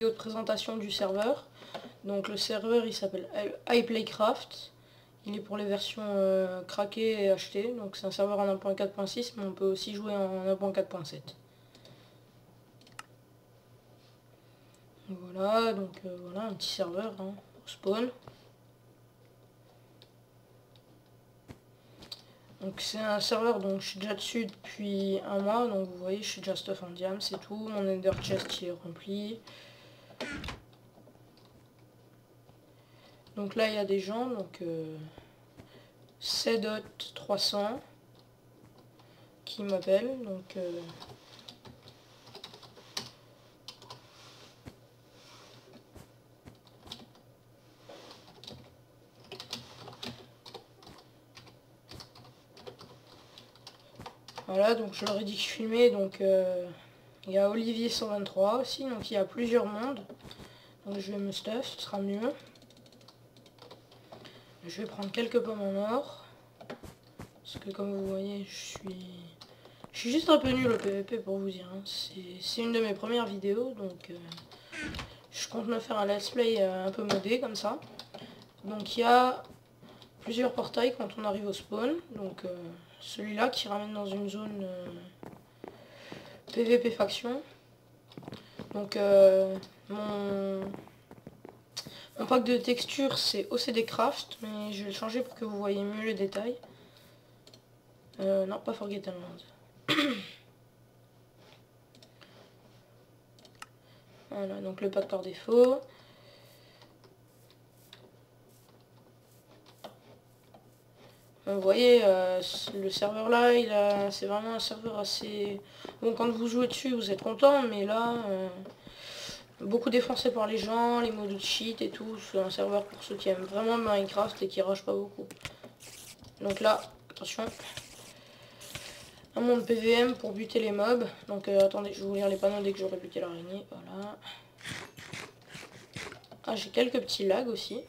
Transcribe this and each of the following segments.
De présentation du serveur. Donc le serveur il s'appelle iPlaycraft. Il est pour les versions craquées et achetées. Donc c'est un serveur en 1.4.6 mais on peut aussi jouer en 1.4.7. Voilà, donc voilà un petit serveur hein, au spawn. Donc c'est un serveur donc je suis déjà dessus depuis un mois. Donc vous voyez je suis déjà stuff en diam, c'est tout. Mon ender chest il est rempli. Donc là il y a des gens, donc C.300 qui m'appelle, donc voilà, donc je leur ai dit que je filmais, donc il y a Olivier 123 aussi, donc il y a plusieurs mondes. Donc je vais me stuff, ce sera mieux. Je vais prendre quelques pommes en or. Parce que comme vous voyez, je suis juste un peu nul au PVP pour vous dire. Hein. C'est une de mes premières vidéos, donc je compte me faire un let's play un peu modé comme ça. Donc il y a plusieurs portails quand on arrive au spawn. Donc celui-là qui ramène dans une zone PVP faction. Donc mon pack de texture c'est OCD Craft, mais je vais le changer pour que vous voyez mieux les détails. Non, pas Forgotten Land. Voilà, donc le pack par défaut. Vous voyez, le serveur là, c'est vraiment un serveur assez... Bon, quand vous jouez dessus, vous êtes content, mais là, beaucoup défoncé par les gens, les modes de cheat et tout. C'est un serveur pour ceux qui aiment vraiment Minecraft et qui rage pas beaucoup. Donc là, attention. Un monde PVM pour buter les mobs. Donc attendez, je vais vous lire les panneaux dès que j'aurai buté l'araignée. Voilà. Ah, j'ai quelques petits lags aussi.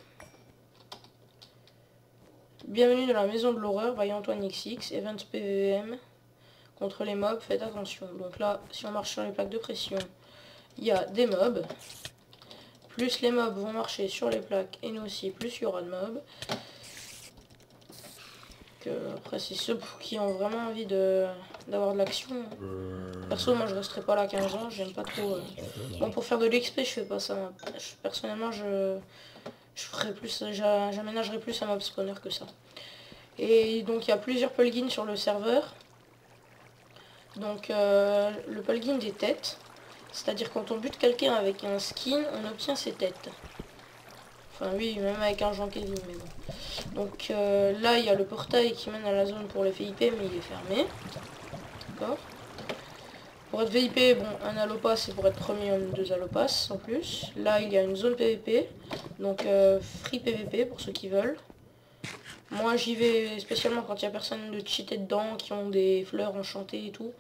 Bienvenue dans la maison de l'horreur by Antoine XX, Event PVM. Contre les mobs, faites attention. Donc là, si on marche sur les plaques de pression, il y a des mobs. Plus les mobs vont marcher sur les plaques, et nous aussi, plus il y aura de mobs. Après, c'est ceux qui ont vraiment envie d'avoir de l'action. Perso, moi je resterai pas là 15 ans, j'aime pas trop... Bon, pour faire de l'XP, je fais pas ça. Personnellement, je ferai plus, j'aménagerai plus un mob spawner que ça. Et donc, il y a plusieurs plugins sur le serveur. Donc, le plugin des têtes. C'est-à-dire quand on bute quelqu'un avec un skin, on obtient ses têtes. Enfin oui, même avec un Jean Kevin, mais bon. Donc là, il y a le portail qui mène à la zone pour les VIP, mais il est fermé. D'accord. Pour être VIP, bon, un allopass, c'est pour être premier, 2 allopass en plus. Là, il y a une zone PVP, donc free PVP pour ceux qui veulent. Moi, j'y vais spécialement quand il n'y a personne de cheaté dedans, qui ont des fleurs enchantées et tout.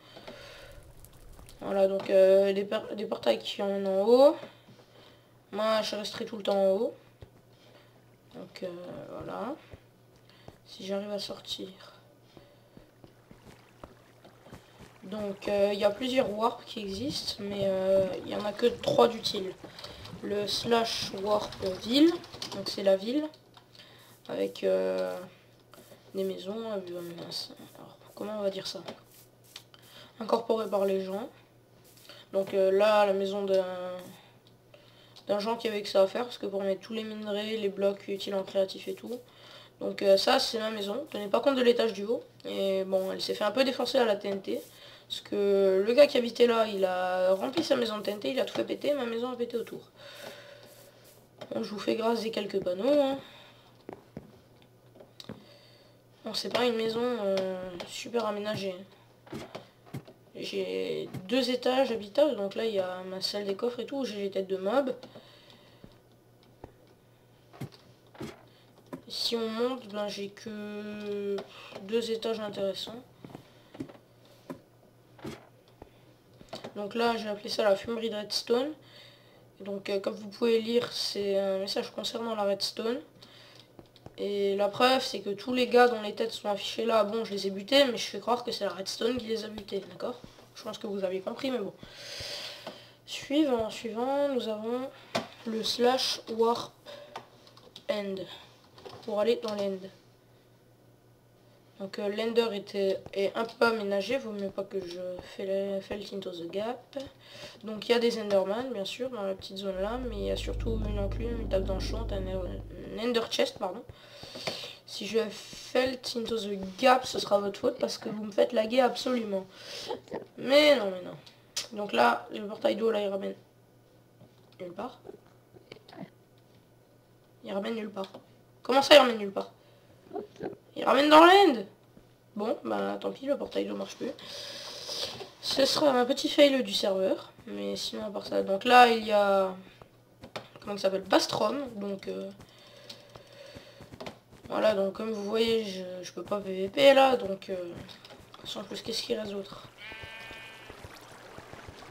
Voilà, donc des portails qui en ont en haut. Moi, je resterai tout le temps en haut. Donc voilà. Si j'arrive à sortir. Donc il y a plusieurs warps qui existent, mais il n'y en a que 3 d'utiles. Le slash warp ville, donc c'est la ville, avec des maisons, alors, comment on va dire ça, incorporées par les gens. Donc là, la maison d'un gens qui avait que ça à faire, parce que pour mettre tous les minerais, les blocs utiles en créatif et tout. Donc ça, c'est ma maison. Tenez pas compte de l'étage du haut. Et bon, elle s'est fait un peu défoncer à la TNT. Parce que le gars qui habitait là, il a rempli sa maison de TNT, il a tout fait péter, ma maison a pété autour. Bon, je vous fais grâce des quelques panneaux. Hein. Bon, c'est pas une maison super aménagée. J'ai 2 étages habitables, donc là il y a ma salle des coffres et tout, j'ai les têtes de mobs. Si on monte, ben j'ai que 2 étages intéressants. Donc là j'ai appelé ça la fumerie de redstone. Donc comme vous pouvez lire, c'est un message concernant la redstone. Et la preuve c'est que tous les gars dont les têtes sont affichées là, bon je les ai butés, mais je fais croire que c'est la redstone qui les a butés, d'accord? Je pense que vous avez compris, mais bon. Suivant, nous avons le slash warp end pour aller dans l'end. Donc l'ender est un peu aménagé, vaut mieux pas que je felt into the gap. Donc il y a des enderman bien sûr dans la petite zone là, mais il y a surtout une enclume, une table d'enchant, un ender chest pardon. Si je felt into the gap, ce sera votre faute parce que vous me faites laguer absolument. Mais non. Donc là, le portail d'eau là il ramène nulle part. Il ramène nulle part. Comment ça il ramène nulle part? Il ramène dans l'end. Bon, bah tant pis, le portail d'eau marche plus. Ce sera un petit fail du serveur. Mais sinon à part ça. Donc là il y a... Comment il s'appelle? Bastrom. Donc voilà, donc comme vous voyez, je peux pas PVP là. Donc sans plus, qu'est-ce qu'il reste d'autre?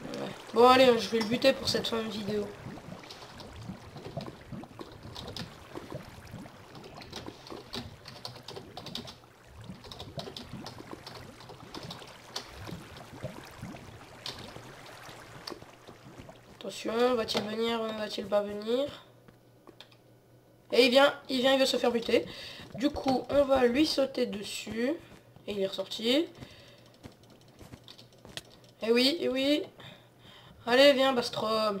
Ouais. Bon allez, je vais le buter pour cette fin de vidéo. Attention, va-t-il venir, va-t-il pas venir? Et il veut se faire buter. Du coup, on va lui sauter dessus. Et il est ressorti. Et oui. Allez, viens, Bastrom.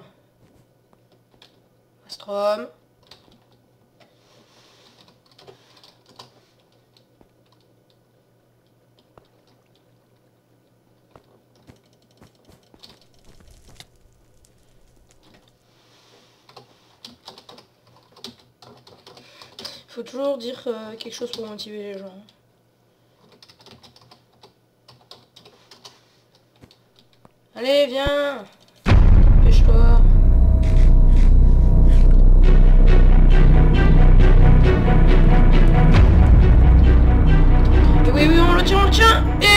Faut toujours dire quelque chose pour motiver les gens. Allez, viens! Dépêche-toi! Et oui, on le tient! Et